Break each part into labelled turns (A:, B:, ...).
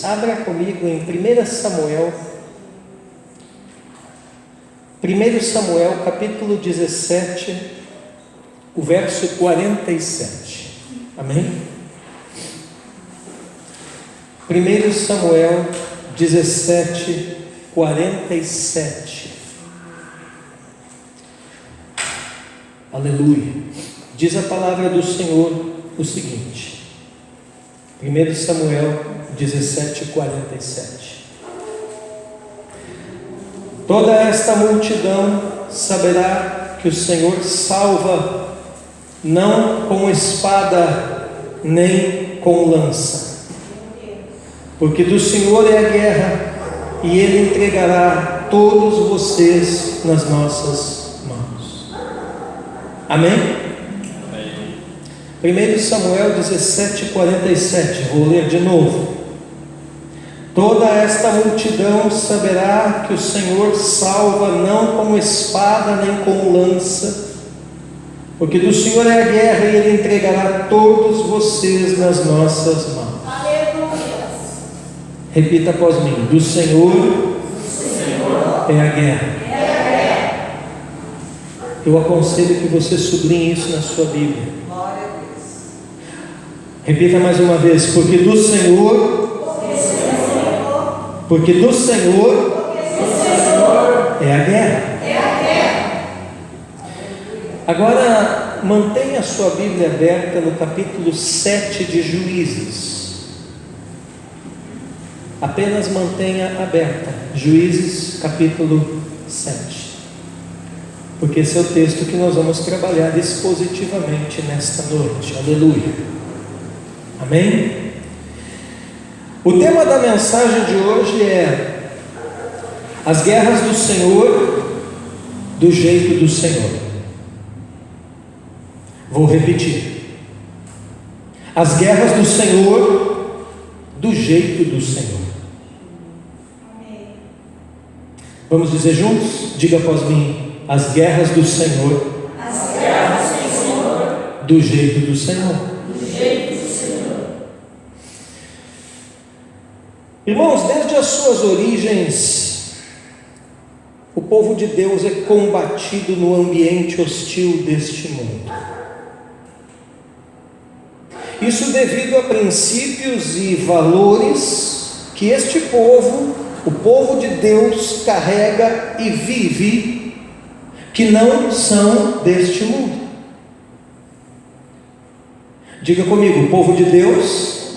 A: Abra comigo em 1 Samuel capítulo 17, o verso 47. Amém? 1 Samuel 17, 47. Aleluia. Diz a palavra do Senhor o seguinte. 1 Samuel 17, 47. Toda esta multidão saberá que o Senhor salva, não com espada, nem com lança, porque do Senhor é a guerra, e Ele entregará todos vocês nas nossas mãos. Amém? 1 Samuel 17, 47. Vou ler de novo. Toda esta multidão saberá que o Senhor salva, não com espada nem com lança, porque do Senhor é a guerra, e Ele entregará todos vocês nas nossas mãos.
B: Aleluia.
A: Repita após mim: do Senhor é a guerra. Eu aconselho que você sublinhe isso na sua Bíblia.
B: Glória a Deus.
A: Repita mais uma vez: porque do Senhor é a guerra. Agora, mantenha a sua Bíblia aberta no capítulo 7 de Juízes. Apenas mantenha aberta. Juízes, capítulo 7. Porque esse é o texto que nós vamos trabalhar expositivamente nesta noite. Aleluia. Amém? O tema da mensagem de hoje é as guerras do Senhor, do jeito do Senhor. Vou repetir: as guerras do Senhor, do jeito do Senhor.
B: Amém.
A: Vamos dizer juntos? Diga após mim: as guerras do Senhor,
B: As guerras do Senhor,
A: do jeito do Senhor.
B: do jeito do Senhor.
A: Irmãos, desde as suas origens, o povo de Deus é combatido no ambiente hostil deste mundo. Isso devido a princípios e valores que este povo, o povo de Deus, carrega e vive, que não são deste mundo. Diga comigo: o povo de Deus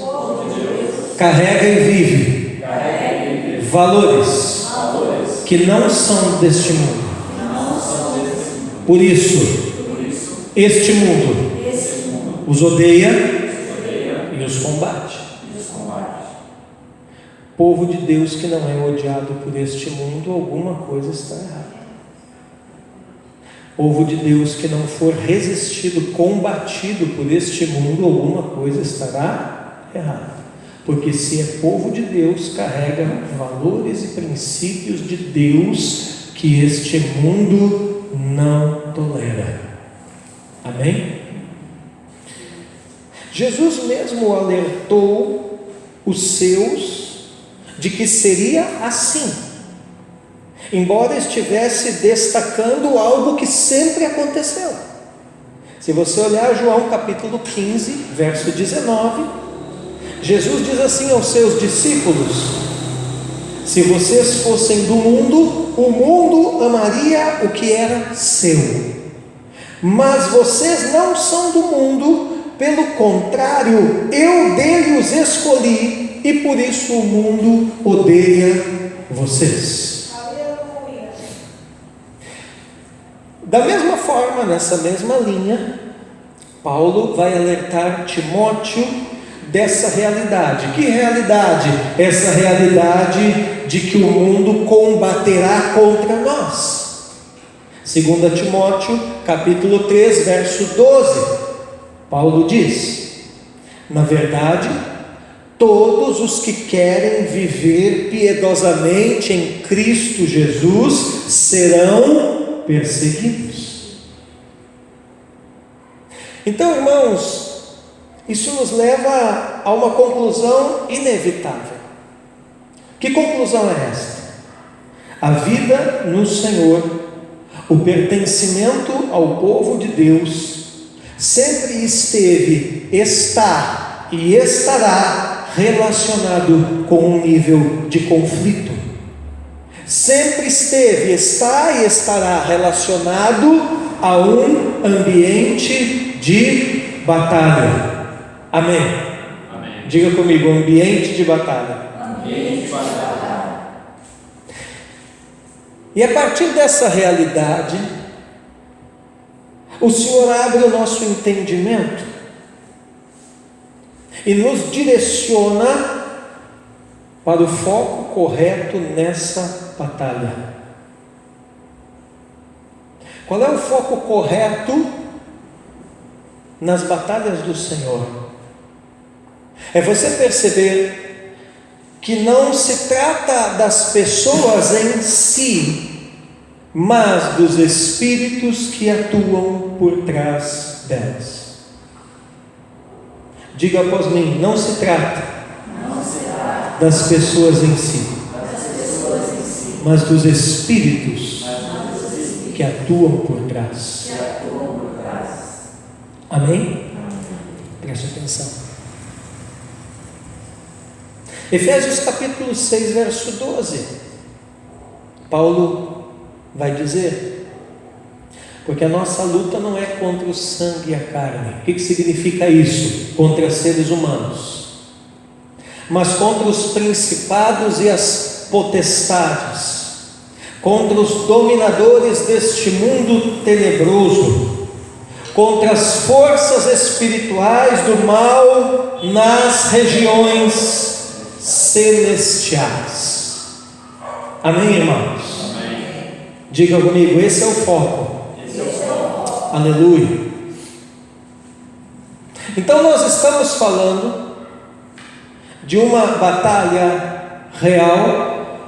A: carrega e vive valores que não são deste mundo. Por isso, este mundo os odeia e os combate. Povo de Deus que não é odiado por este mundo, alguma coisa está errada. Povo de Deus que não for resistido, combatido por este mundo, alguma coisa estará errada. Porque se é povo de Deus, carrega valores e princípios de Deus que este mundo não tolera. Amém? Jesus mesmo alertou os seus de que seria assim, embora estivesse destacando algo que sempre aconteceu. Se você olhar João capítulo 15, verso 19, Jesus diz assim aos seus discípulos: se vocês fossem do mundo, o mundo amaria o que era seu. Mas vocês não são do mundo, pelo contrário, eu dele os escolhi, e por isso o mundo odeia vocês.
B: Aleluia.
A: Da mesma forma, nessa mesma linha, Paulo vai alertar Timóteo dessa realidade. Que realidade? Essa realidade de que o mundo combaterá contra nós. 2 Timóteo, capítulo 3, verso 12. Paulo diz: na verdade, todos os que querem viver piedosamente em Cristo Jesus serão perseguidos. Então, irmãos, isso nos leva a uma conclusão inevitável. Que conclusão é esta? A vida no Senhor, o pertencimento ao povo de Deus, sempre esteve, está e estará relacionado com um nível de conflito. Sempre esteve, está e estará relacionado a um ambiente de batalha. Amém?
C: Amém.
A: Diga comigo, ambiente de batalha.
C: Ambiente de batalha.
A: E a partir dessa realidade, o Senhor abre o nosso entendimento e nos direciona para o foco correto nessa batalha. Qual é o foco correto nas batalhas do Senhor? É você perceber que não se trata das pessoas em si, mas dos espíritos que atuam por trás delas. Diga após mim, não se trata das pessoas em si, mas dos espíritos que atuam por trás. Amém? Preste atenção. Efésios capítulo 6, verso 12. Paulo vai dizer: porque a nossa luta não é contra o sangue e a carne. O que significa isso? Contra seres humanos, mas contra os principados e as potestades, contra os dominadores deste mundo tenebroso, contra as forças espirituais do mal nas regiões celestiais. Amém, irmãos?
C: Amém.
A: Diga comigo, esse é o foco.
C: Esse é o foco.
A: Aleluia. Então nós estamos falando de uma batalha real,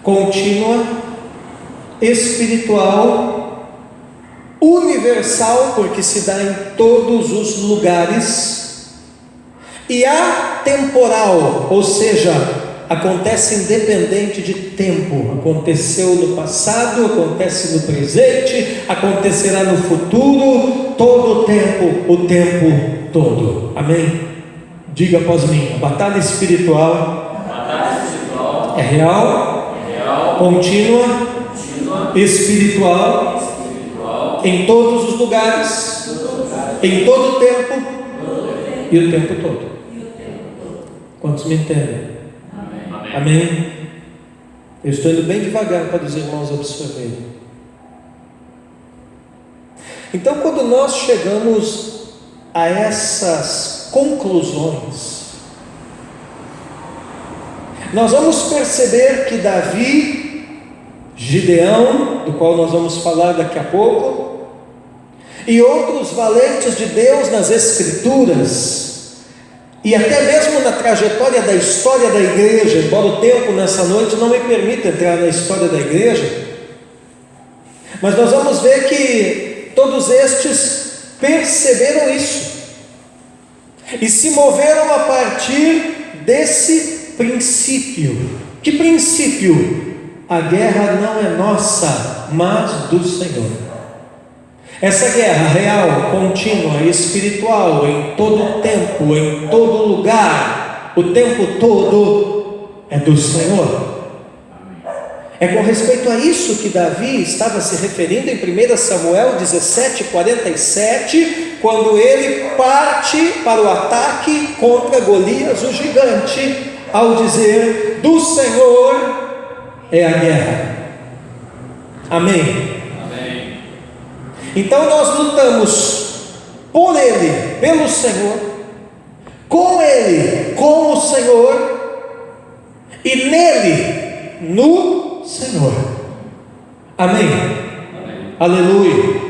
A: contínua, espiritual, universal, porque se dá em todos os lugares, e atemporal, ou seja, acontece independente de tempo. Aconteceu no passado, acontece no presente, acontecerá no futuro, todo o tempo todo. Amém? Diga após mim, a batalha espiritual é real, contínua, espiritual, em todos os lugares, em todo o tempo e o tempo todo. Quantos me entendem? Amém? Eu estou indo bem devagar para os irmãos absorverem. Então, quando nós chegamos a essas conclusões, nós vamos perceber que Davi, Gideão, do qual nós vamos falar daqui a pouco, e outros valentes de Deus nas Escrituras, e até mesmo na trajetória da história da igreja, embora o tempo nessa noite não me permita entrar na história da igreja, mas nós vamos ver que todos estes perceberam isso e se moveram a partir desse princípio. Que princípio? A guerra não é nossa, mas do Senhor. Essa guerra real, contínua, espiritual, em todo tempo, em todo lugar, o tempo todo, é do Senhor. É com respeito a isso que Davi estava se referindo em 1 Samuel 17:47, quando ele parte para o ataque contra Golias, o gigante, ao dizer: do Senhor é a guerra. Amém? Então nós lutamos por Ele, pelo Senhor, com Ele, com o Senhor, e nele, no Senhor. Amém? Amém. Aleluia.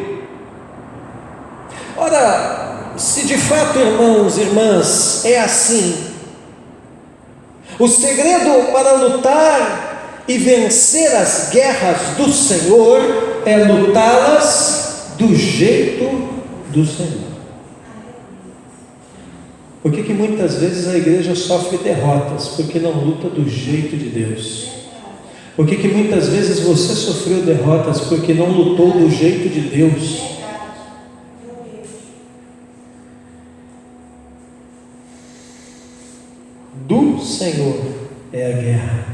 A: Ora, se de fato, irmãos e irmãs, é assim, o segredo para lutar e vencer as guerras do Senhor é lutá-las do jeito do Senhor. Por que muitas vezes a igreja sofre derrotas? Porque não luta do jeito de Deus. Por que muitas vezes você sofreu derrotas? Porque não lutou do jeito de Deus. Do Senhor é a guerra.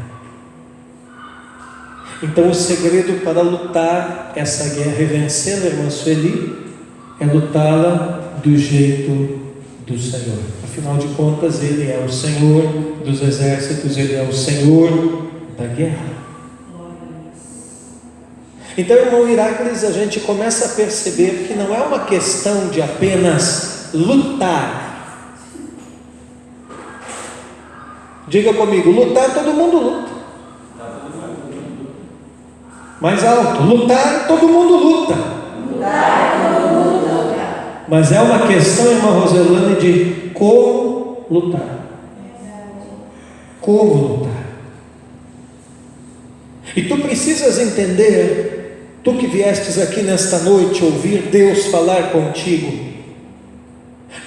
A: Então o segredo para lutar essa guerra e vencê-la, irmã Sueli, é lutá-la do jeito do Senhor. Afinal de contas, Ele é o Senhor dos exércitos, Ele é o Senhor da guerra. Então, irmão Irácles, a gente começa a perceber que não é uma questão de apenas lutar. Diga comigo, lutar todo mundo luta. Mais alto, lutar todo mundo luta. Mas é uma questão, irmã Roselane, de como lutar. Como lutar. E tu precisas entender, tu que viestes aqui nesta noite ouvir Deus falar contigo,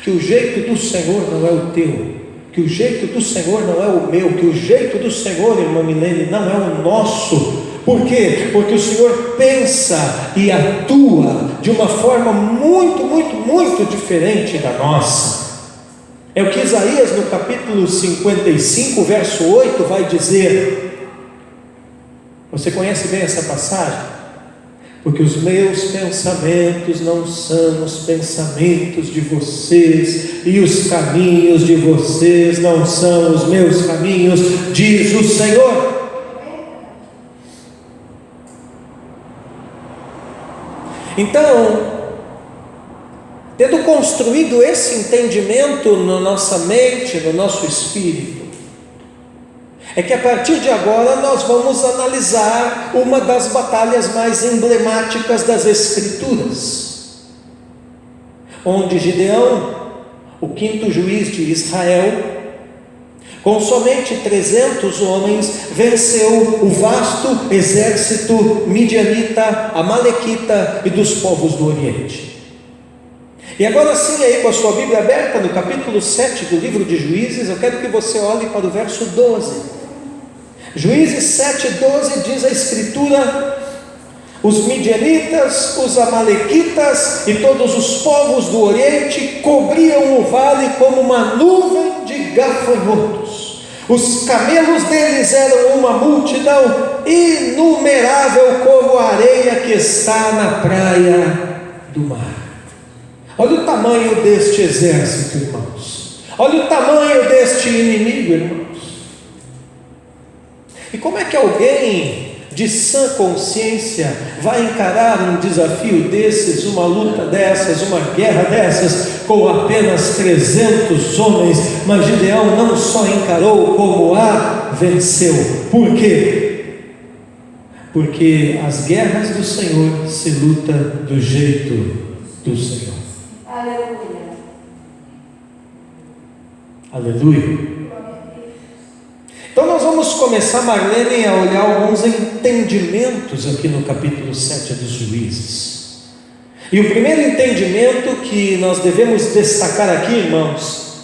A: que o jeito do Senhor não é o teu, que o jeito do Senhor não é o meu, que o jeito do Senhor, irmã Milene, não é o nosso. Por quê? Porque o Senhor pensa e atua de uma forma muito, muito, muito diferente da nossa. É o que Isaías no capítulo 55, verso 8 vai dizer. Você conhece bem essa passagem? Porque os meus pensamentos não são os pensamentos de vocês, e os caminhos de vocês não são os meus caminhos, diz o Senhor. Então, tendo construído esse entendimento na nossa mente, no nosso espírito, é que a partir de agora nós vamos analisar uma das batalhas mais emblemáticas das Escrituras, onde Gideão, o quinto juiz de Israel, com somente 300 homens, venceu o vasto exército midianita, amalequita e dos povos do Oriente. E agora sim, aí com a sua Bíblia aberta, no capítulo 7 do livro de Juízes, eu quero que você olhe para o verso 12. Juízes 7:12 diz a Escritura: os midianitas, os amalequitas e todos os povos do Oriente cobriam o vale como uma nuvem de gafanhotos. Os camelos deles eram uma multidão inumerável como a areia que está na praia do mar. Olha o tamanho deste exército, irmãos. Olha o tamanho deste inimigo, irmãos. E como é que alguém de sã consciência vai encarar um desafio desses, uma luta dessas, uma guerra dessas, com apenas 300 homens? Mas Gideão não só encarou, como a venceu. Por quê? Porque as guerras do Senhor se luta do jeito do Senhor.
B: Aleluia.
A: Aleluia. Então nós vamos começar, Marlene, a olhar alguns entendimentos aqui no capítulo 7 dos Juízes. E o primeiro entendimento que nós devemos destacar aqui, irmãos,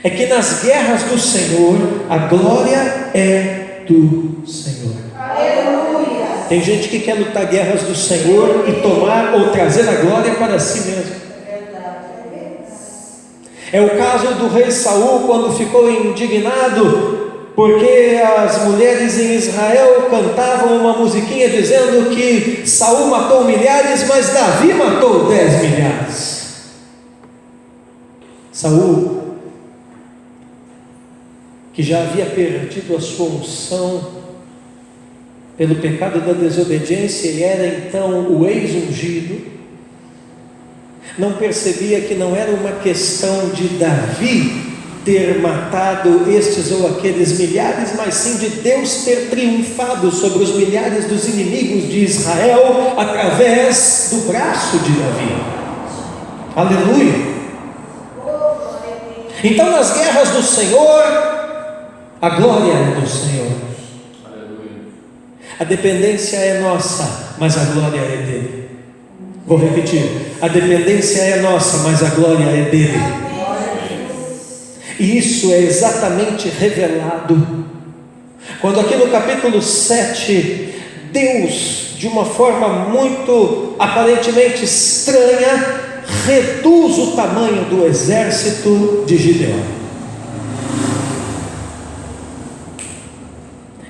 A: é que nas guerras do Senhor, a glória é do Senhor.
B: Aleluia.
A: Tem gente que quer lutar guerras do Senhor e tomar ou trazer a glória para si mesmo. É o caso do rei Saul, quando ficou indignado porque as mulheres em Israel cantavam uma musiquinha dizendo que Saul matou milhares, mas Davi matou 10 milhares. Saul, que já havia perdido a sua unção pelo pecado da desobediência e era então o ex-ungido, não percebia que não era uma questão de Davi ter matado estes ou aqueles milhares, mas sim de Deus ter triunfado sobre os milhares dos inimigos de Israel através do braço de Davi. Aleluia! Então nas guerras do Senhor, a glória é do Senhor.
C: Aleluia.
A: A dependência é nossa, mas a glória é dele. Vou repetir: a dependência é nossa, mas a glória é dele. E isso é exatamente revelado quando aqui no capítulo 7, Deus, de uma forma muito aparentemente estranha, reduz o tamanho do exército de Gideão.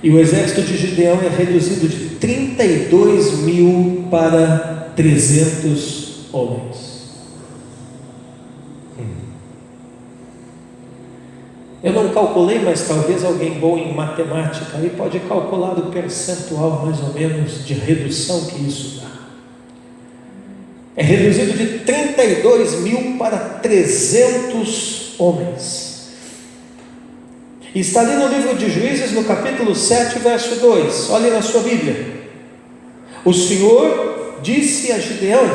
A: E o exército de Gideão é reduzido de 32.000 para 300 homens. Eu não calculei, mas talvez alguém bom em matemática aí pode calcular o percentual mais ou menos de redução que isso dá. É reduzido de 32.000 para 300 homens. E está ali no livro de Juízes, no capítulo 7, verso 2. Olhe na sua Bíblia. O Senhor disse a Gideão: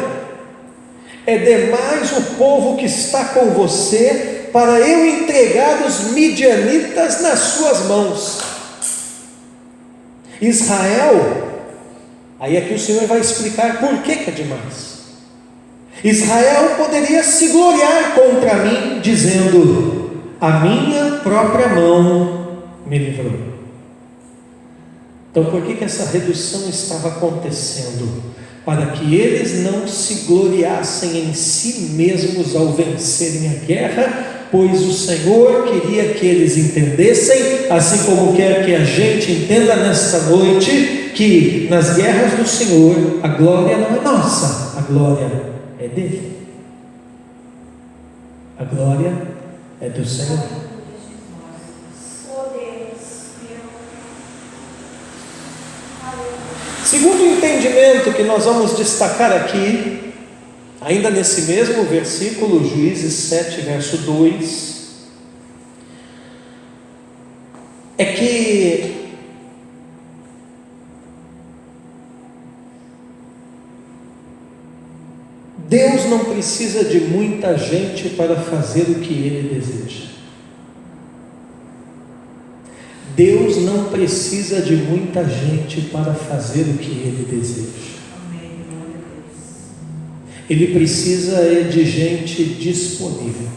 A: é demais o povo que está com você para eu entregar os midianitas nas suas mãos. Israel, aí aqui o Senhor vai explicar por que é demais. Israel poderia se gloriar contra mim, dizendo: a minha própria mão me livrou. Então por que essa redução estava acontecendo? Para que eles não se gloriassem em si mesmos ao vencerem a guerra, pois o Senhor queria que eles entendessem, assim como quer que a gente entenda nesta noite, que nas guerras do Senhor a glória não é nossa, a glória é dele. A glória é do Senhor. Segundo entendimento que nós vamos destacar aqui, ainda nesse mesmo versículo, Juízes 7, verso 2, é que Deus não precisa de muita gente para fazer o que Ele deseja. Deus não precisa de muita gente para fazer o que Ele deseja. Ele precisa de gente disponível.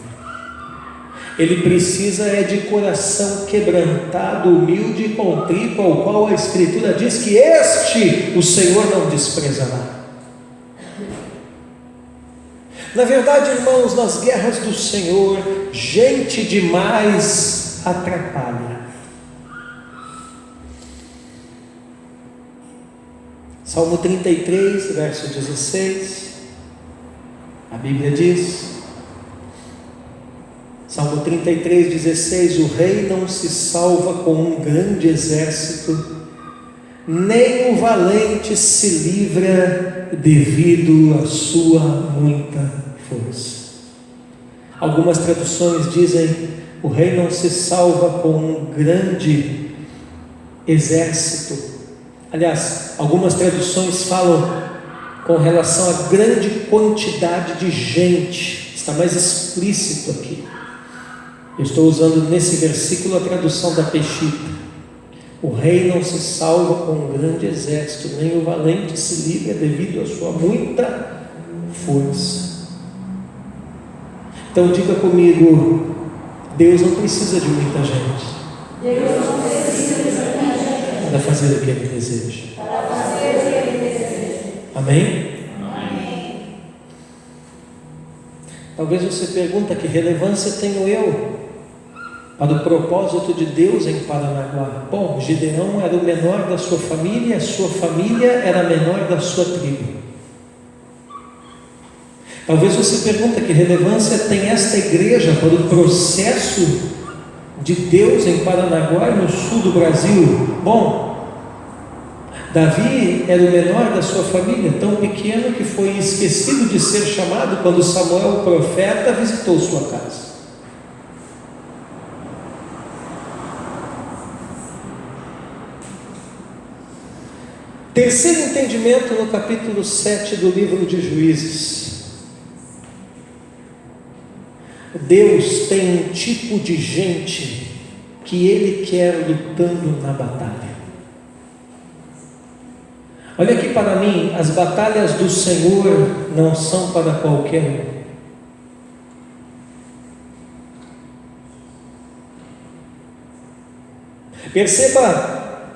A: Ele precisa de coração quebrantado, humilde e contrito, ao qual a Escritura diz que este o Senhor não desprezará. Na verdade, irmãos, nas guerras do Senhor, gente demais atrapalha. Salmo 33, verso 16, a Bíblia diz, Salmo 33, 16, o rei não se salva com um grande exército, nem o valente se livra devido à sua muita força. Algumas traduções dizem, o rei não se salva com um grande exército. Aliás, algumas traduções falam com relação à grande quantidade de gente, está mais explícito aqui. Eu estou usando nesse versículo a tradução da Peshitta. O rei não se salva com um grande exército, nem o valente se livra devido à sua muita força. Então diga comigo, Deus não precisa de muita gente.
B: Deus não precisa de muita gente
A: para fazer o que Ele deseja. Amém?
C: Amém.
A: Talvez você pergunta: que relevância tenho eu para o propósito de Deus em Paranaguá? Bom, Gideão era o menor da sua família, a sua família era a menor da sua tribo. Talvez você pergunta: que relevância tem esta igreja para o processo de Deus em Paranaguá, no sul do Brasil? Bom, Davi era o menor da sua família, tão pequeno que foi esquecido de ser chamado quando Samuel, o profeta, visitou sua casa. Terceiro entendimento no capítulo 7 do livro de Juízes. Deus tem um tipo de gente que Ele quer lutando na batalha. Olha aqui para mim, as batalhas do Senhor não são para qualquer um. Perceba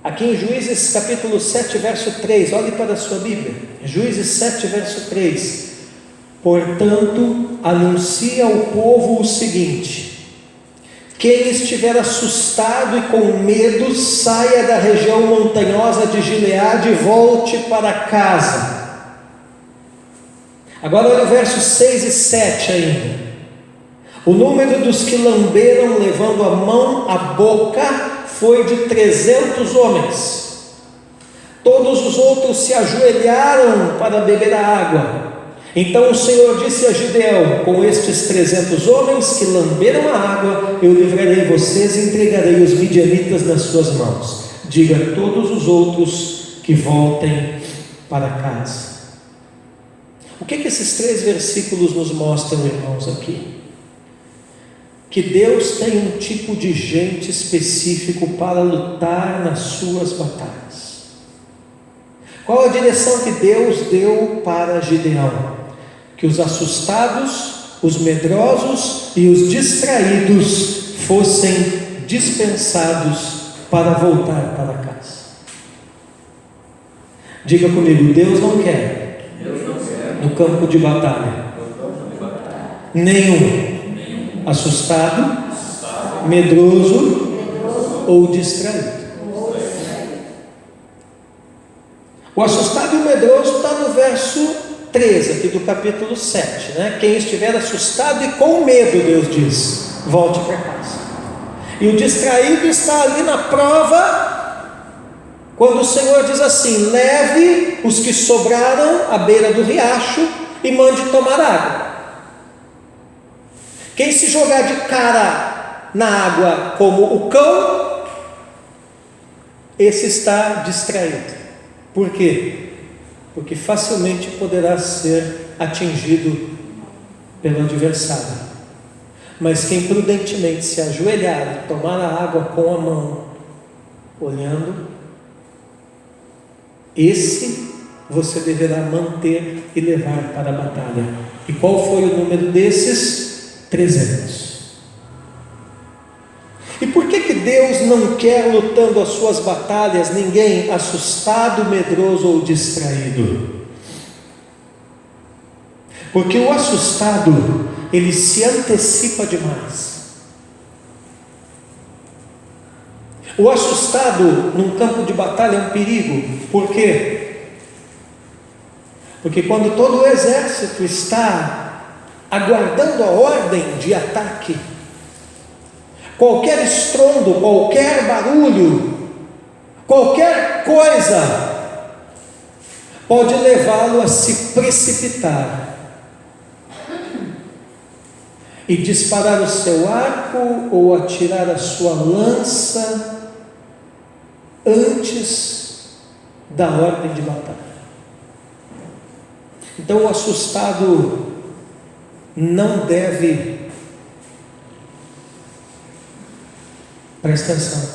A: aqui em Juízes capítulo 7, verso 3, olhe para a sua Bíblia, Juízes 7, verso 3: portanto, anuncia ao povo o seguinte: quem estiver assustado e com medo, saia da região montanhosa de Gileade e volte para casa. Agora olha o verso 6 e 7 ainda. O número dos que lamberam, levando a mão à boca, foi de 300 homens. Todos os outros se ajoelharam para beber a água. Então o Senhor disse a Gideão: com estes 300 homens que lamberam a água, eu livrarei vocês e entregarei os midianitas nas suas mãos. Diga a todos os outros que voltem para casa. O que esses 3 versículos nos mostram, irmãos, aqui? Que Deus tem um tipo de gente específico para lutar nas suas batalhas. Qual a direção que Deus deu para Gideão? Que os assustados, os medrosos e os distraídos fossem dispensados para voltar para casa. Diga comigo: Deus não quer no campo de batalha nenhum assustado, medroso ou distraído. O assustado e o medroso está no verso 13 aqui do capítulo 7, né? Quem estiver assustado e com medo, Deus diz, volte para casa. E o distraído está ali na prova, quando o Senhor diz assim: leve os que sobraram à beira do riacho e mande tomar água. Quem se jogar de cara na água como o cão, esse está distraído. Por quê? Porque facilmente poderá ser atingido pelo adversário. Mas quem prudentemente se ajoelhar e tomar a água com a mão, olhando, esse você deverá manter e levar para a batalha. E qual foi o número desses? 300. E por que Deus não quer, lutando as suas batalhas, ninguém assustado, medroso ou distraído? Porque o assustado, ele se antecipa demais. O assustado num campo de batalha é um perigo. Por quê? Porque quando todo o exército está aguardando a ordem de ataque, qualquer estrondo, qualquer barulho, qualquer coisa pode levá-lo a se precipitar e disparar o seu arco ou atirar a sua lança antes da ordem de batalha. Então o assustado não deve, presta atenção,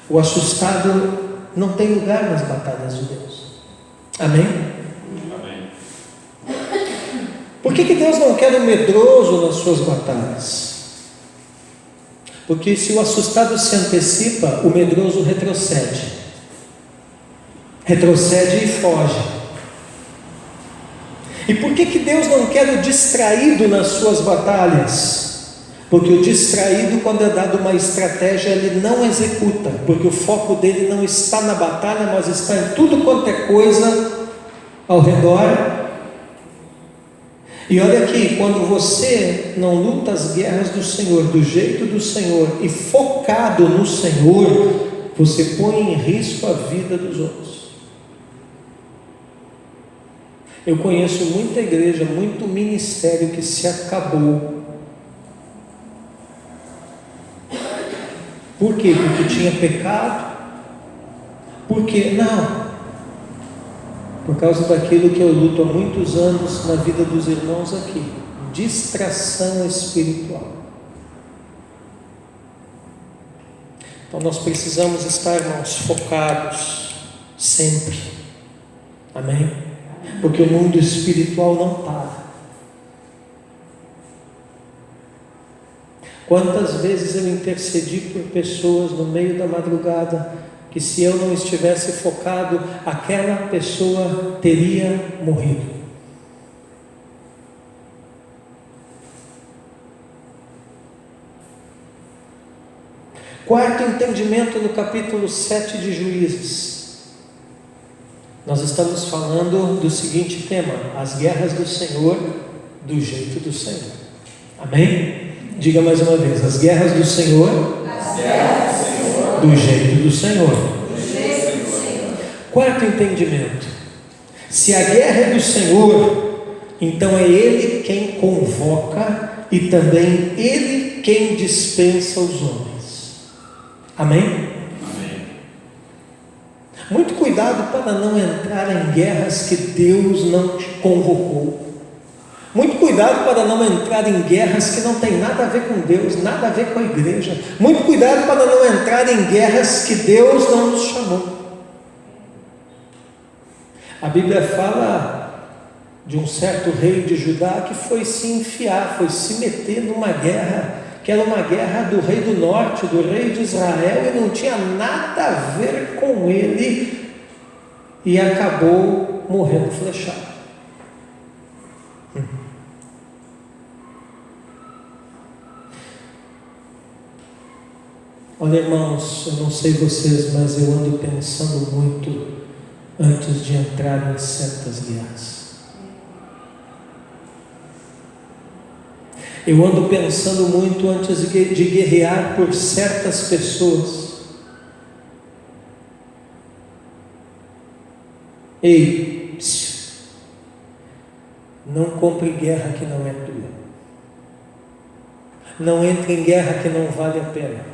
A: o assustado não tem lugar nas batalhas de Deus. Amém?
C: Amém.
A: Por que Deus não quer o medroso nas suas batalhas? Porque se o assustado se antecipa, o medroso retrocede e foge. E por que Deus não quer o distraído nas suas batalhas? Porque o distraído, quando é dado uma estratégia, ele não executa, porque o foco dele não está na batalha, mas está em tudo quanto é coisa ao redor. E olha aqui, quando você não luta as guerras do Senhor, do jeito do Senhor, e focado no Senhor, você põe em risco a vida dos outros. Eu conheço muita igreja, muito ministério que se acabou. Por quê? Porque tinha pecado? Por quê? Não. Por causa daquilo que eu luto há muitos anos na vida dos irmãos aqui: distração espiritual. Então nós precisamos estar, irmãos, focados sempre. Amém? Porque o mundo espiritual não para. Quantas vezes eu intercedi por pessoas no meio da madrugada, que se eu não estivesse focado, aquela pessoa teria morrido. Quarto entendimento no capítulo 7 de Juízes. Nós estamos falando do seguinte tema: as guerras do Senhor, do jeito do Senhor. Amém? Diga mais uma vez: as guerras do Senhor, do jeito do Senhor. Quarto entendimento: se a guerra é do Senhor, então é Ele quem convoca e também Ele quem dispensa os homens. Amém?
C: Amém.
A: Muito cuidado para não entrar em guerras que Deus não te convocou. Muito cuidado para não entrar em guerras que não tem nada a ver com Deus, nada a ver com a igreja. Muito cuidado para não entrar em guerras que Deus não nos chamou. A Bíblia fala de um certo rei de Judá que foi se enfiar, foi se meter numa guerra, que era uma guerra do rei do norte, do rei de Israel, e não tinha nada a ver com ele, e acabou morrendo flechado. Olha, irmãos, eu não sei vocês, mas eu ando pensando muito antes de entrar em certas guerras. Eu ando pensando muito antes de guerrear por certas pessoas. Ei, não compre guerra que não é tua. Não entre em guerra que não vale a pena.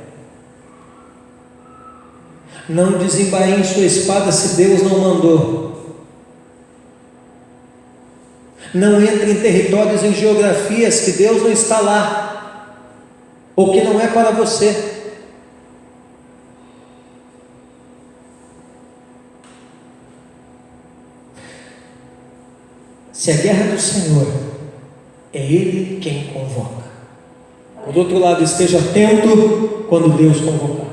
A: Não desembainhe sua espada se Deus não mandou. Não entre em territórios, em geografias que Deus não está lá, ou que não é para você. Se a guerra é do Senhor, é Ele quem convoca. Por outro lado, esteja atento quando Deus convocar.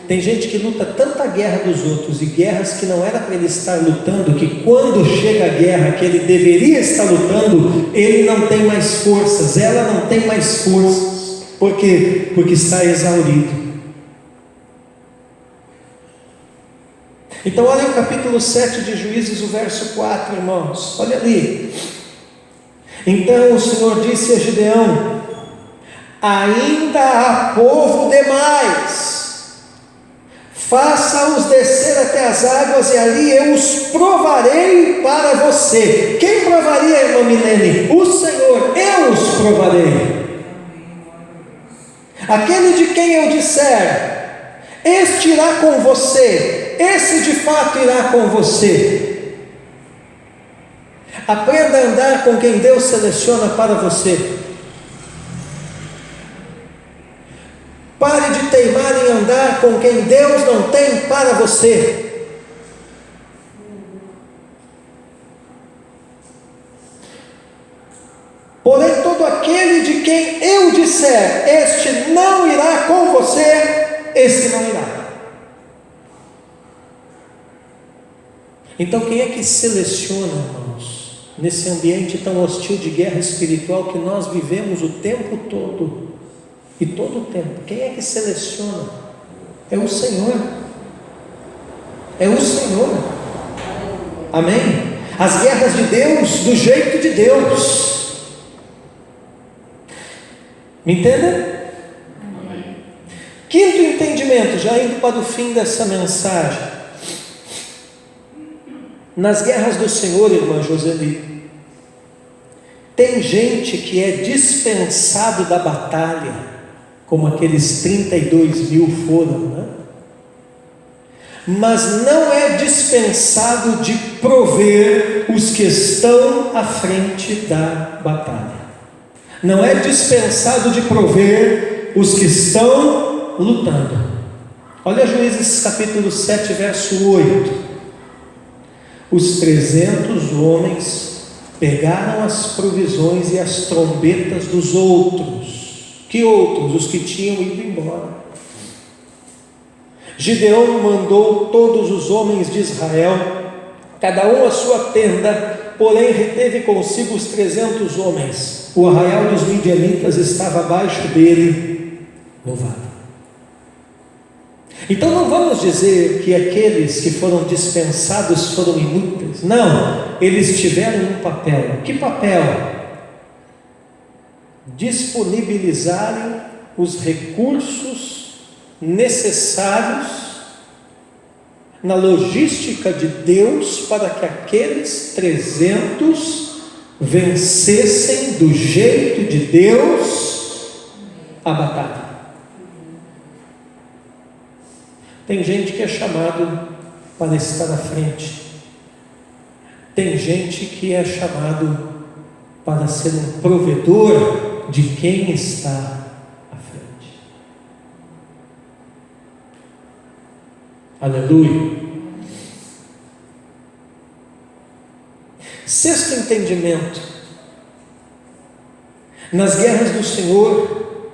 A: Tem gente que luta tanta guerra dos outros, e guerras que não era para ele estar lutando, que quando chega a guerra que ele deveria estar lutando, ele não tem mais forças, ela não tem mais forças. Por quê? Porque está exaurido. Então olha o capítulo 7 de Juízes, o verso 4, irmãos, olha ali. Então o Senhor disse a Gideão: ainda há povo demais, faça-os descer até as águas, e ali eu os provarei para você. Quem provaria, irmã Milene? O Senhor. Eu os provarei. Aquele de quem eu disser, este irá com você, esse de fato irá com você. Aprenda a andar com quem Deus seleciona para você. Pare de teimar em andar com quem Deus não tem para você. Porém, todo aquele de quem eu disser, este não irá com você, esse não irá. Então, quem é que seleciona, irmãos, nesse ambiente tão hostil de guerra espiritual que nós vivemos o tempo todo? E todo o tempo, quem é que seleciona? É o Senhor. É o Senhor. Amém? As guerras de Deus, do jeito de Deus. Me entendem?
C: Amém.
A: Quinto entendimento, já indo para o fim dessa mensagem. Nas guerras do Senhor, irmã Joseli, tem gente que é dispensado da batalha, como aqueles 32 mil foram, né? Mas não é dispensado de prover os que estão à frente da batalha. Não é dispensado de prover os que estão lutando. Olha Juízes capítulo 7, verso 8. Os 300 homens pegaram as provisões e as trombetas dos outros. Que outros? Os que tinham ido embora. Gideão mandou todos os homens de Israel, cada um à sua tenda, porém reteve consigo os 300 homens. O arraial dos midianitas estava abaixo dele, no vale. Então não vamos dizer que aqueles que foram dispensados foram inúteis. Não, eles tiveram um papel. Que papel? Disponibilizarem os recursos necessários na logística de Deus para que aqueles 300 vencessem do jeito de Deus a batalha. Tem gente que é chamado para estar à frente. Tem gente que é chamado para ser um provedor de quem está à frente. Aleluia. Sexto entendimento: nas guerras do Senhor,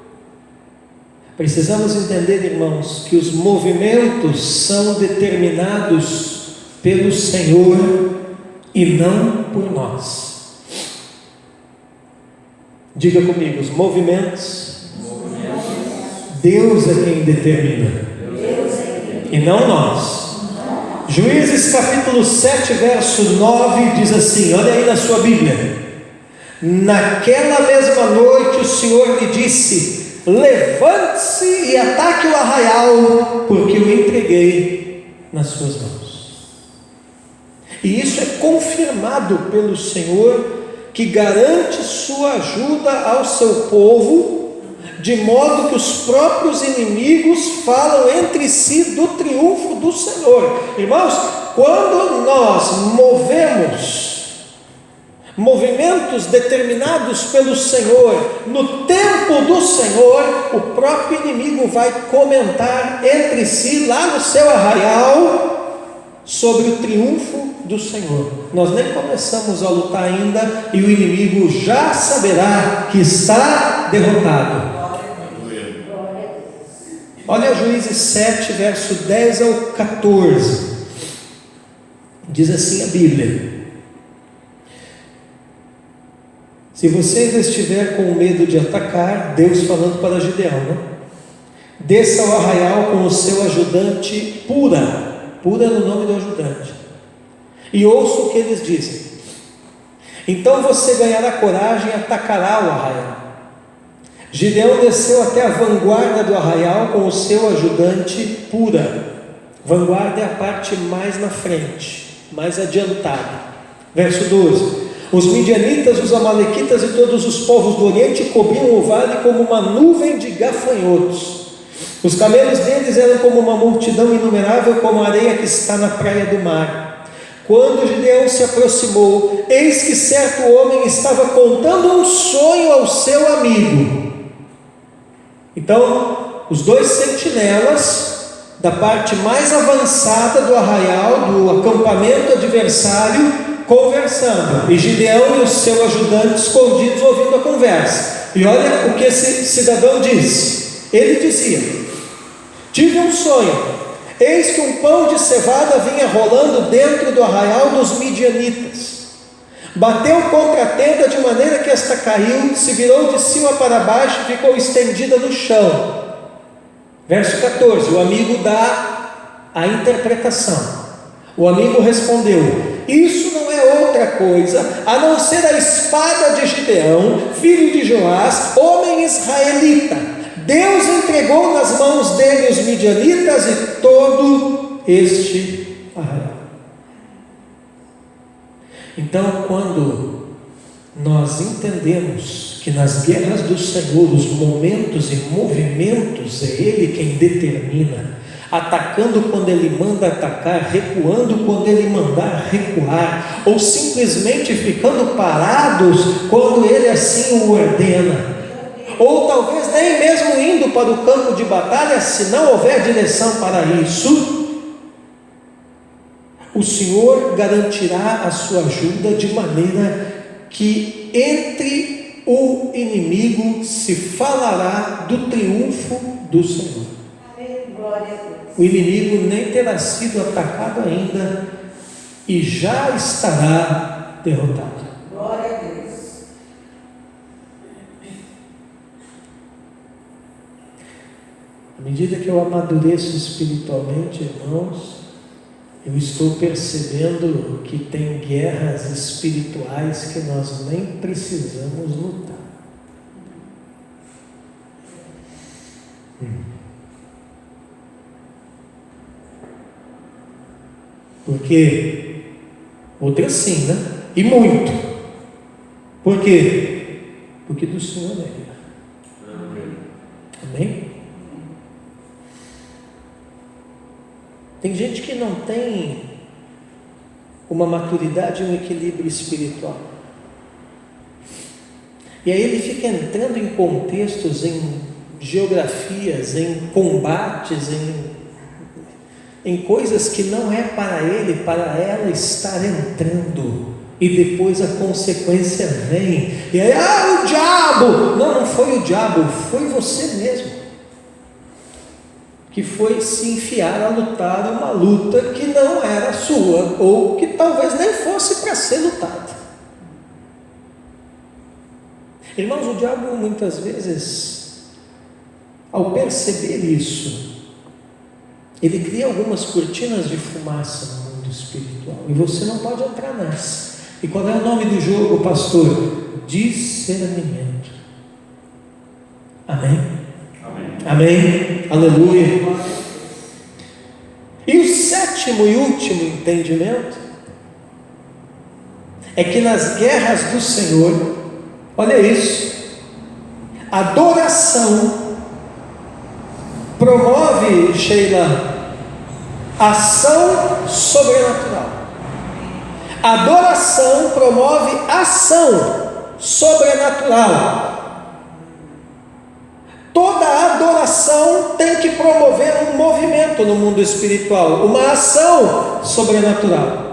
A: precisamos entender, irmãos, que os movimentos são determinados pelo Senhor e não por nós. Diga comigo, os movimentos, Deus é quem determina, e não nós. Juízes capítulo 7, verso 9 diz assim, olha aí na sua Bíblia: naquela mesma noite o Senhor lhe disse: levante-se e ataque o arraial, porque eu entreguei nas suas mãos. E isso é confirmado pelo Senhor, que garante sua ajuda ao seu povo, de modo que os próprios inimigos falam entre si do triunfo do Senhor. Irmãos, quando nós movimentos determinados pelo Senhor, no tempo do Senhor, o próprio inimigo vai comentar entre si, lá no seu arraial, sobre o triunfo do Senhor. Nós nem começamos a lutar ainda, e o inimigo já saberá que está derrotado. Olha Juízes 7, verso 10 ao 14. Diz assim a Bíblia: se você ainda estiver com medo de atacar, Deus falando para Gideão, né? Desça ao arraial com o seu ajudante Pura no nome do ajudante, e ouça o que eles dizem. Então você ganhará coragem e atacará o arraial. Gideão desceu até a vanguarda do arraial com o seu ajudante Pura. Vanguarda é a parte mais na frente, mais adiantada. Verso 12: os midianitas, os amalequitas e todos os povos do Oriente cobriam o vale como uma nuvem de gafanhotos. Os camelos deles eram como uma multidão inumerável, como a areia que está na praia do mar. Quando Gideão se aproximou, eis que certo homem estava contando um sonho ao seu amigo. Então, os dois sentinelas da parte mais avançada do arraial, do acampamento adversário, conversando, e Gideão e o seu ajudante escondidos ouvindo a conversa. E olha o que esse cidadão disse. Ele dizia: tive um sonho, eis que um pão de cevada vinha rolando dentro do arraial dos midianitas. Bateu contra a tenda de maneira que esta caiu, se virou de cima para baixo e ficou estendida no chão. Verso 14, o amigo dá a interpretação. O amigo respondeu: isso não é outra coisa a não ser a espada de Gideão, filho de Joás, homem israelita. Deus entregou nas mãos dele os midianitas e todo este arraial. Então, quando nós entendemos que nas guerras do Senhor, os momentos e movimentos, é Ele quem determina, atacando quando Ele manda atacar, recuando quando Ele mandar recuar, ou simplesmente ficando parados quando Ele assim o ordena, ou talvez nem mesmo indo para o campo de batalha, se não houver direção para isso, o Senhor garantirá a sua ajuda, de maneira que entre o inimigo se falará do triunfo do Senhor.
B: Amém. Glória a Deus.
A: O inimigo nem terá sido atacado ainda e já estará derrotado.
B: Glória a Deus.
A: À medida que eu amadureço espiritualmente, irmãos, eu estou percebendo que tem guerras espirituais que nós nem precisamos lutar. Porque outras sim, né? E muito. Por quê? Porque do Senhor é guerra. Amém? Tem gente que não tem uma maturidade e um equilíbrio espiritual. E aí ele fica entrando em contextos, em geografias, em combates, em coisas que não é para ele, para ela estar entrando. E depois a consequência vem. E aí, o diabo! Não foi o diabo, foi você mesmo. Que foi se enfiar a lutar uma luta que não era sua, ou que talvez nem fosse para ser lutada. Irmãos, o diabo muitas vezes, ao perceber isso, ele cria algumas cortinas de fumaça no mundo espiritual, e você não pode entrar nessa. E qual é o nome do jogo, pastor? Discernimento. Amém? Amém, aleluia. E o sétimo e último entendimento é que nas guerras do Senhor, olha isso, adoração promove, Sheila, ação sobrenatural. Adoração promove ação sobrenatural. Toda adoração tem que promover um movimento no mundo espiritual, uma ação sobrenatural.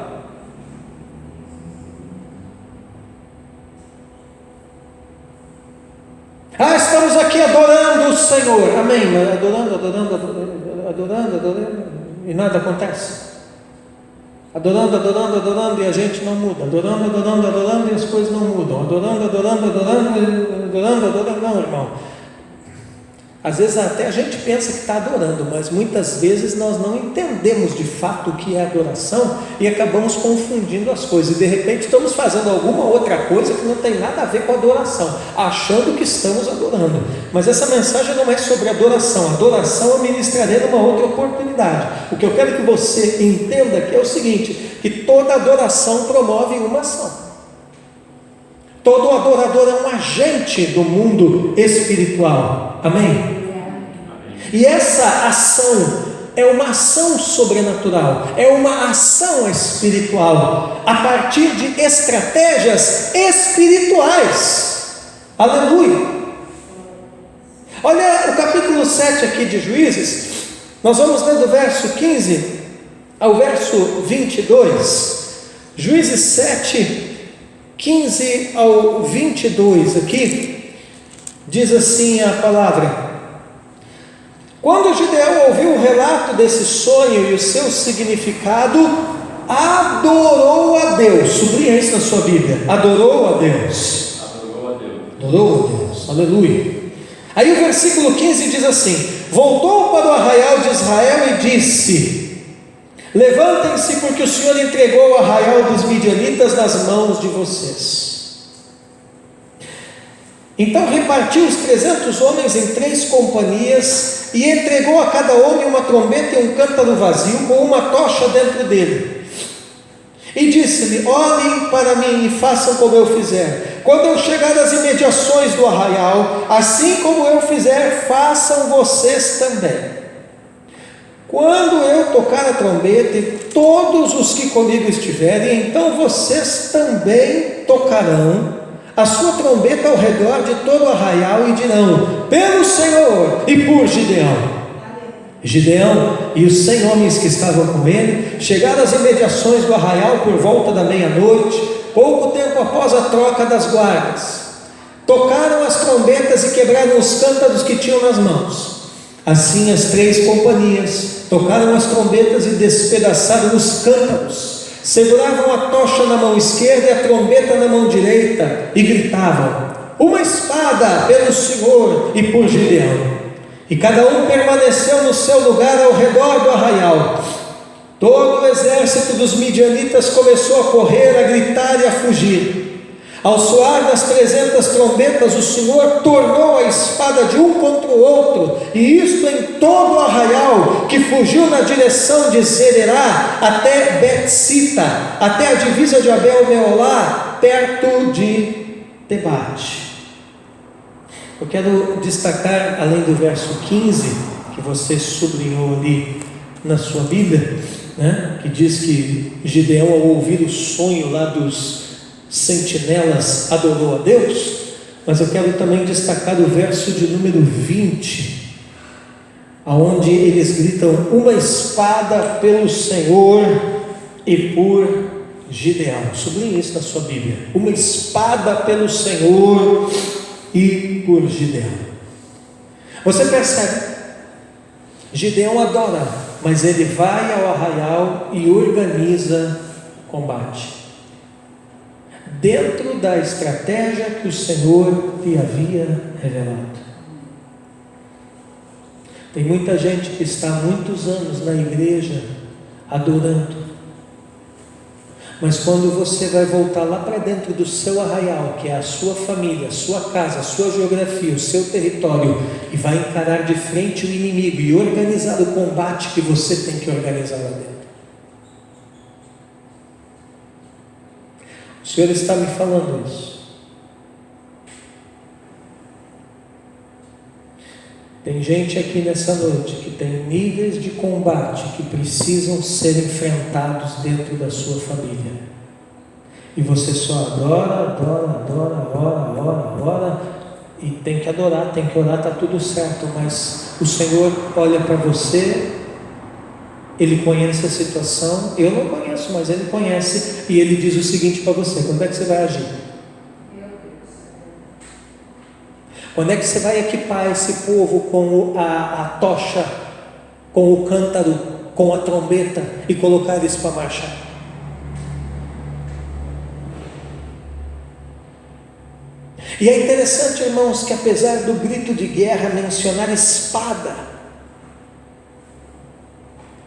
A: Estamos aqui adorando o Senhor, amém, mas adorando, e nada acontece. Adorando, e a gente não muda. Adorando, e as coisas não mudam. Adorando, não, irmão. Às vezes até a gente pensa que está adorando, mas muitas vezes nós não entendemos de fato o que é adoração e acabamos confundindo as coisas. E de repente estamos fazendo alguma outra coisa que não tem nada a ver com adoração, achando que estamos adorando. Mas essa mensagem não é sobre adoração. Adoração eu ministrarei numa outra oportunidade. O que eu quero que você entenda aqui é o seguinte, que toda adoração promove uma ação. Todo adorador é um agente do mundo espiritual. Amém? E essa ação é uma ação sobrenatural, é uma ação espiritual, a partir de estratégias espirituais. Aleluia! Olha o capítulo 7 aqui de Juízes, nós vamos ler do verso 15 ao verso 22. Juízes 7, 15 ao 22 aqui, diz assim a palavra: quando Gideão ouviu o relato desse sonho e o seu significado, adorou a Deus. Sublinha isso na sua Bíblia. Adorou a Deus. Adorou a Deus. Aleluia. Aí o versículo 15 diz assim: voltou para o arraial de Israel e disse: levantem-se, porque o Senhor entregou o arraial dos midianitas nas mãos de vocês. Então repartiu os 300 homens em 3 companhias e entregou a cada homem uma trombeta e um cântaro vazio com uma tocha dentro dele. E disse-lhe: olhem para mim e façam como eu fizer. Quando eu chegar às imediações do arraial, assim como eu fizer, façam vocês também. Quando eu tocar a trombeta e todos os que comigo estiverem, então vocês também tocarão a sua trombeta ao redor de todo o arraial e dirão: pelo Senhor e por Gideão. Gideão e os 100 homens que estavam com ele chegaram às imediações do arraial por volta da meia-noite, pouco tempo após a troca das guardas. Tocaram as trombetas e quebraram os cântaros que tinham nas mãos. Assim as 3 companhias tocaram as trombetas e despedaçaram os cântaros. Seguravam a tocha na mão esquerda e a trombeta na mão direita e gritavam: uma espada pelo Senhor e por Gideão. E cada um permaneceu no seu lugar ao redor do arraial. Todo o exército dos midianitas começou a correr, a gritar e a fugir. Ao soar das 300 trombetas, o Senhor tornou a espada de um contra o outro, e isto em todo o arraial, que fugiu na direção de Zererá até Bet-sita, até a divisa de Abel-meolá, perto de Tebate. Eu quero destacar, além do verso 15, que você sublinhou ali na sua Bíblia, né, que diz que Gideão, ao ouvir o sonho lá dos sentinelas, adorou a Deus, mas eu quero também destacar o verso de número 20, aonde eles gritam: uma espada pelo Senhor e por Gideão. Sublinhe isso na sua Bíblia: uma espada pelo Senhor e por Gideão. Você percebe? Gideão adora, mas ele vai ao arraial e organiza combate, dentro da estratégia que o Senhor lhe havia revelado. Tem muita gente que está há muitos anos na igreja adorando, mas quando você vai voltar lá para dentro do seu arraial, que é a sua família, a sua casa, a sua geografia, o seu território, e vai encarar de frente o inimigo e organizar o combate que você tem que organizar lá dentro, o Senhor está me falando isso. Tem gente aqui nessa noite que tem níveis de combate que precisam ser enfrentados dentro da sua família. E você só adora, ora, e tem que adorar, tem que orar, está tudo certo, mas o Senhor olha para você, Ele conhece a situação, eu não conheço, mas Ele conhece, e Ele diz o seguinte para você: quando é que você vai agir? Quando é que você vai equipar esse povo com a tocha, com o cântaro, com a trombeta e colocar eles para marchar? E é interessante, irmãos, que apesar do grito de guerra mencionar espada,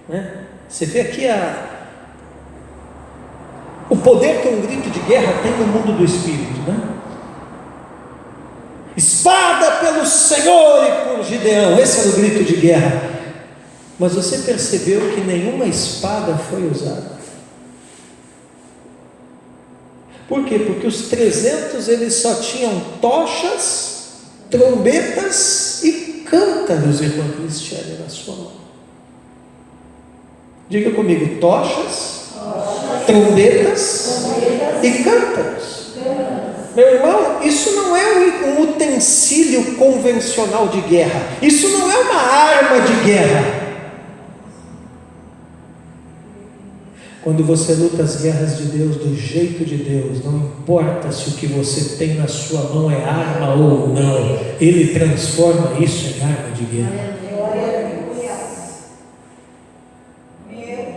A: né? Você vê aqui o poder que um grito de guerra tem no mundo do espírito, né? Espada pelo Senhor e por Gideão, esse era o grito de guerra. Mas você percebeu que nenhuma espada foi usada? Por quê? Porque os 300 eles só tinham tochas, trombetas e cântaros, irmão Cristiane, na sua mão. Diga comigo: tochas, trombetas e cântaros. Meu irmão, isso não é um utensílio convencional de guerra, isso não é uma arma de guerra. Quando você luta as guerras de Deus do jeito de Deus, não importa se o que você tem na sua mão é arma ou não, Ele transforma isso em arma de guerra.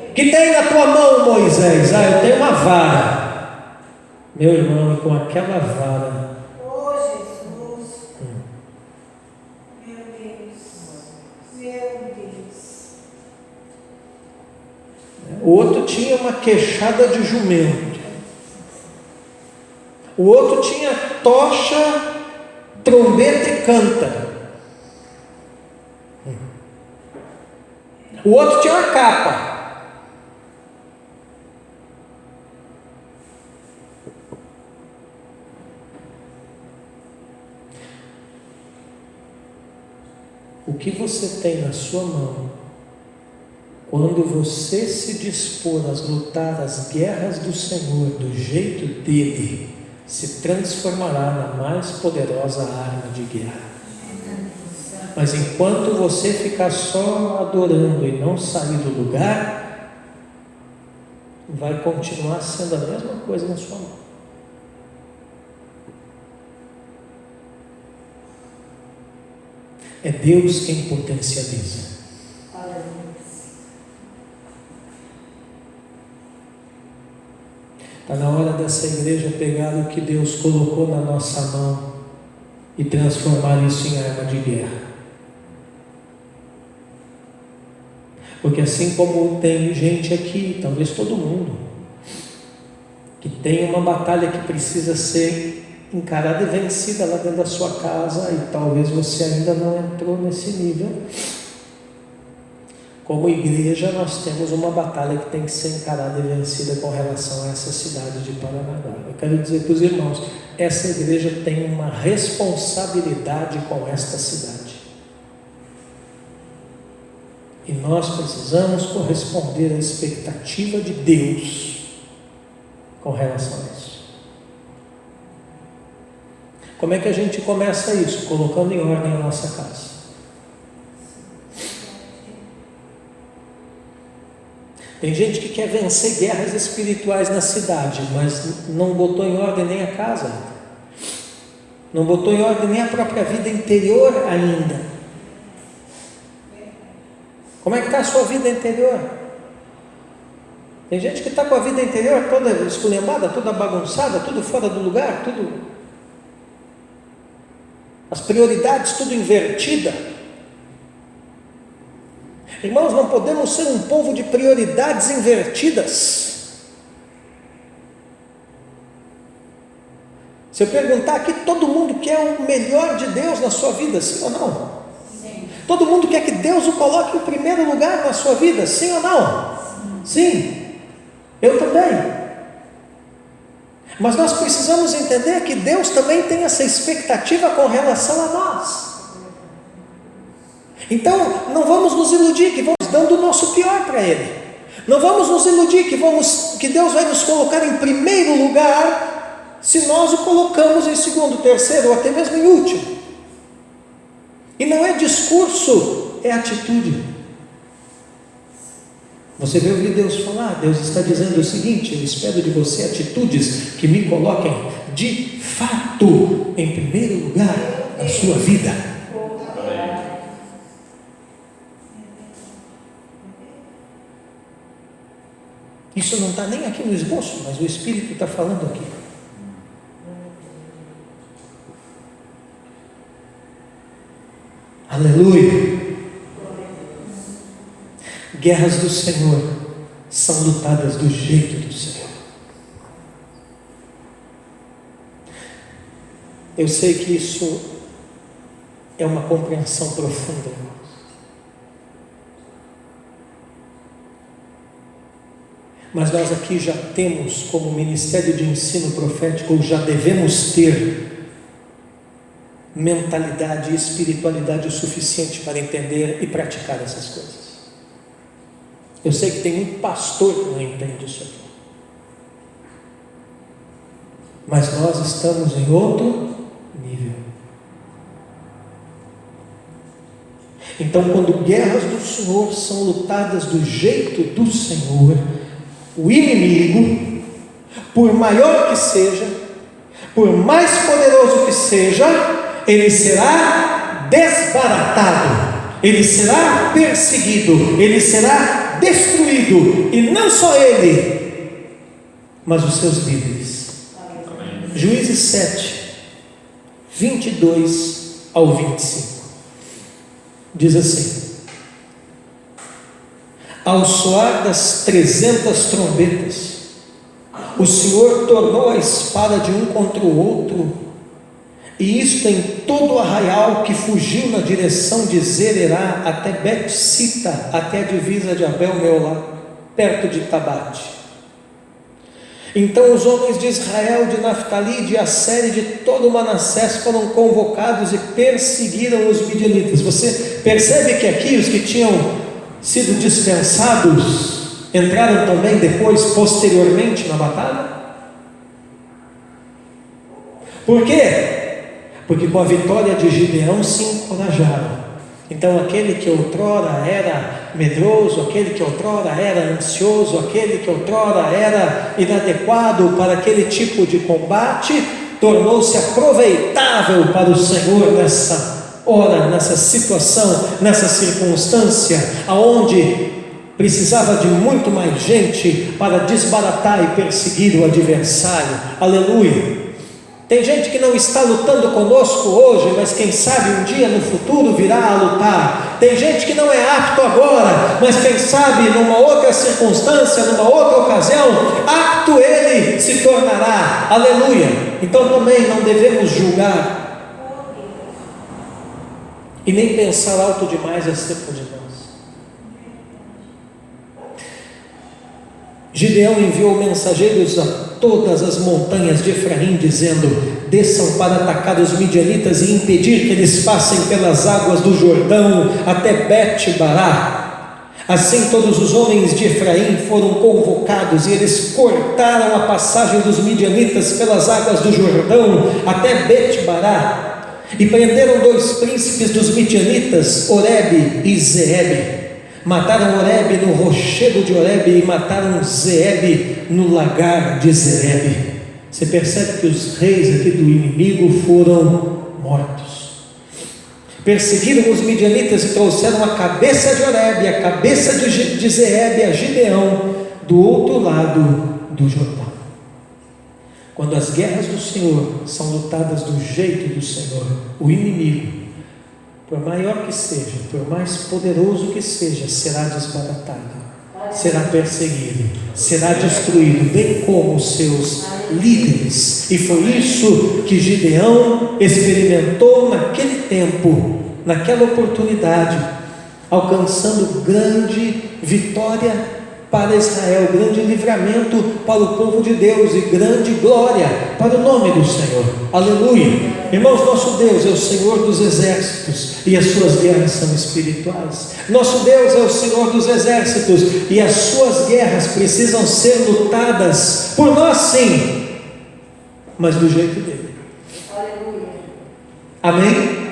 A: O que tem na tua mão, Moisés? Eu tenho uma vara. Meu irmão, com aquela vara.
B: Oh, Jesus. Meu Deus. Meu Deus.
A: O outro tinha uma queixada de jumento. O outro tinha tocha, trombeta e cântaro. O outro tinha uma capa. O que você tem na sua mão, quando você se dispor a lutar as guerras do Senhor do jeito dele, se transformará na mais poderosa arma de guerra. Mas enquanto você ficar só adorando e não sair do lugar, vai continuar sendo a mesma coisa na sua mão. É Deus quem potencializa. Está na hora dessa igreja pegar o que Deus colocou na nossa mão e transformar isso em arma de guerra. Porque assim como tem gente aqui, talvez todo mundo, que tem uma batalha que precisa ser encarada e vencida lá dentro da sua casa, e talvez você ainda não entrou nesse nível. Como igreja, nós temos uma batalha que tem que ser encarada e vencida com relação a essa cidade de Paranaguá. Eu quero dizer para os irmãos, essa igreja tem uma responsabilidade com esta cidade. E nós precisamos corresponder à expectativa de Deus com relação a isso. Como é que a gente começa isso? Colocando em ordem a nossa casa. Tem gente que quer vencer guerras espirituais na cidade, mas não botou em ordem nem a casa ainda. Não botou em ordem nem a própria vida interior ainda. Como é que está a sua vida interior? Tem gente que está com a vida interior toda esculhambada, toda bagunçada, tudo fora do lugar, tudo... as prioridades tudo invertida. Irmãos, não podemos ser um povo de prioridades invertidas. Se eu perguntar aqui, todo mundo quer o melhor de Deus na sua vida, sim ou não? Sim. Todo mundo quer que Deus o coloque em primeiro lugar na sua vida, sim ou não? Sim. Eu também. Mas nós precisamos entender que Deus também tem essa expectativa com relação a nós. Então, não vamos nos iludir que vamos dando o nosso pior para Ele. Não vamos nos iludir que Deus vai nos colocar em primeiro lugar, se nós o colocamos em segundo, terceiro ou até mesmo em último. E não é discurso, é atitude. Você vai ouvir Deus falar, Deus está dizendo o seguinte: eu espero de você atitudes que me coloquem de fato em primeiro lugar na sua vida. Isso não está nem aqui no esboço, mas o Espírito está falando aqui. Aleluia! Guerras do Senhor são lutadas do jeito do Senhor. Eu sei que isso é uma compreensão profunda, irmãos. Mas nós aqui já temos, como Ministério de Ensino Profético, ou já devemos ter mentalidade e espiritualidade o suficiente para entender e praticar essas coisas. Eu sei que tem muito pastor que não entende isso aqui. Mas nós estamos em outro nível. Então, quando guerras do Senhor são lutadas do jeito do Senhor, o inimigo, por maior que seja, por mais poderoso que seja, ele será desbaratado, ele será perseguido, ele será destruído, e não só ele, mas os seus líderes. Amém. Juízes 7, 22 ao 25, diz assim: ao soar das 300 trombetas, o Senhor tornou a espada de um contra o outro, e isto em todo o arraial que fugiu na direção de Zererá até Bet-sita, até a divisa de Abel-meolá, perto de Tabate. Então os homens de Israel, de Naftali, de Asser e de todo o Manassés foram convocados e perseguiram os midianitas. Você percebe que aqui os que tinham sido dispensados entraram também depois, posteriormente, na batalha? Por quê? Porque com a vitória de Gideão se encorajaram. Então aquele que outrora era medroso, aquele que outrora era ansioso, aquele que outrora era inadequado para aquele tipo de combate, tornou-se aproveitável para o Senhor nessa Ora, nessa situação, nessa circunstância, aonde precisava de muito mais gente para desbaratar e perseguir o adversário. Aleluia! Tem gente que não está lutando conosco hoje, mas quem sabe um dia no futuro virá a lutar. Tem gente que não é apto agora, mas quem sabe numa outra circunstância, numa outra ocasião, apto ele se tornará. Aleluia! Então também não devemos julgar e nem pensar alto demais acerca de nós. Gideão enviou mensageiros a todas as montanhas de Efraim, dizendo: desçam para atacar os midianitas e impedir que eles passem pelas águas do Jordão até Bet-Bará. Assim todos os homens de Efraim foram convocados e eles cortaram a passagem dos midianitas pelas águas do Jordão até Bet-Bará e prenderam 2 príncipes dos midianitas, Oreb e Zeebe. Mataram Oreb no rochedo de Oreb e mataram Zeebe no lagar de Zeebe. Você percebe que os reis aqui do inimigo foram mortos. Perseguiram os midianitas e trouxeram a cabeça de Oreb e a cabeça de Zeebe a Gideão do outro lado do Jordão. Quando as guerras do Senhor são lutadas do jeito do Senhor, o inimigo, por maior que seja, por mais poderoso que seja, será desbaratado, será perseguido, será destruído, bem como os seus líderes. E foi isso que Gideão experimentou naquele tempo, naquela oportunidade, alcançando grande vitória para Israel, grande livramento para o povo de Deus e grande glória para o nome do Senhor. Aleluia! Irmãos, nosso Deus é o Senhor dos exércitos e as suas guerras são espirituais. Nosso Deus é o Senhor dos exércitos e as suas guerras precisam ser lutadas por nós, sim, mas do jeito dele.
B: Aleluia.
A: Amém?